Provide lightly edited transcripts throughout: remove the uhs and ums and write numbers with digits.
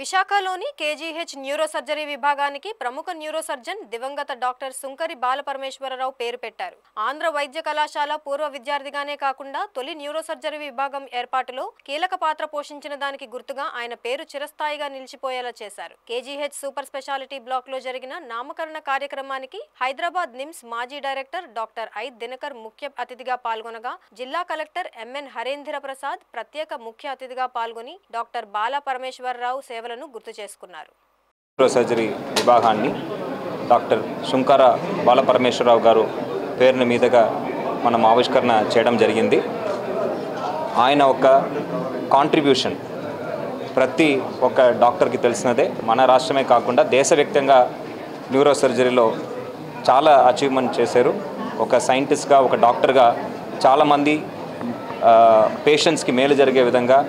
విశాఖలోని KGH neuro surgery విభాగానికి ప్రముఖ న్యూరో సర్జన్ దివంగత డాక్టర్ సుంకరి బాలపరమేశ్వరరావు పేరు పెట్టారు. ఆంధ్ర వైద్య కళాశాల పూర్వ విద్యార్థిగానే కాకుండా తొలి న్యూరో సర్జరీ విభాగం ఏర్పాటులో కీలక పాత్ర పోషించిన దానికి గుర్తుగా ఆయన పేరు చిరస్థాయిగా నిలిచిపోయేలా చేశారు. కేజీహెచ్ సూపర్ స్పెషాలిటీ బ్లాక్ లో జరిగిన నామకరణ కార్యక్రమానికి హైదరాబాద్ నిమ్స్ మాజీ డైరెక్టర్ డాక్టర్ ఐ దినకర్ ముఖ్య అతిథిగా పాల్గొనగా జిల్లా కలెక్టర్ ఎంఎన్ హరేంద్ర ప్రసాద్ ప్రత్యేక ముఖ్య అతిథిగా పాల్గొని డాక్టర్ బాలపరమేశ్వరరావు సేవలను గుర్తు చేసుకున్నారు. సర్జరీ విభాగాన్ని డాక్టర్ సుంకర బాలపరమేశ్వరరావు గారు పేరుని మీదుగా మనం ఆవిష్కరణ చేయడం జరిగింది. ఆయన ఒక కాంట్రిబ్యూషన్ ప్రతి ఒక్క డాక్టర్కి తెలిసినదే. మన రాష్ట్రమే కాకుండా దేశవ్యాప్తంగా న్యూరో సర్జరీలో చాలా అచీవ్మెంట్ చేశారు. ఒక సైంటిస్ట్గా, ఒక డాక్టర్గా చాలామంది పేషెంట్స్కి మేలు జరిగే విధంగా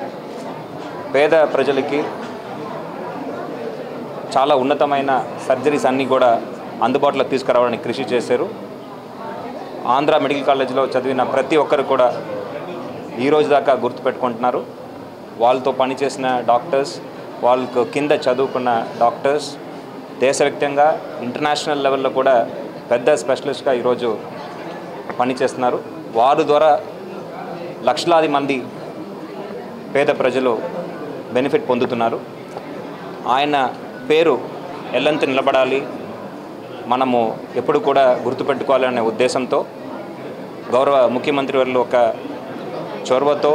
పేద ప్రజలకి చాలా ఉన్నతమైన సర్జరీస్ అన్నీ కూడా అందుబాటులోకి తీసుకురావడానికి కృషి చేశారు. ఆంధ్ర మెడికల్ కాలేజీలో చదివిన ప్రతి ఒక్కరు కూడా ఈరోజు దాకా గుర్తుపెట్టుకుంటున్నారు. వాళ్ళతో పనిచేసిన డాక్టర్స్, వాళ్ళకు కింద చదువుకున్న డాక్టర్స్ దేశవ్యాప్తంగా ఇంటర్నేషనల్ లెవెల్లో కూడా పెద్ద స్పెషలిస్ట్గా ఈరోజు పనిచేస్తున్నారు. వారి ద్వారా లక్షలాది మంది పేద ప్రజలు బెనిఫిట్ పొందుతున్నారు. ఆయన పేరు ఎల్లంత నిలబడాలి, మనము ఎప్పుడు కూడా గుర్తుపెట్టుకోవాలి అనే ఉద్దేశంతో గౌరవ ముఖ్యమంత్రి వారు ఒక చొరవతో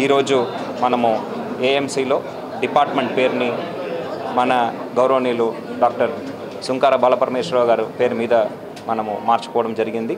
ఈరోజు మనము ఏఎంసీలో డిపార్ట్మెంట్ పేరుని మన గౌరవనీయులు డాక్టర్ సుంకర బాలపరమేశ్వరరావు గారు పేరు మీద మనము మార్చుకోవడం జరిగింది.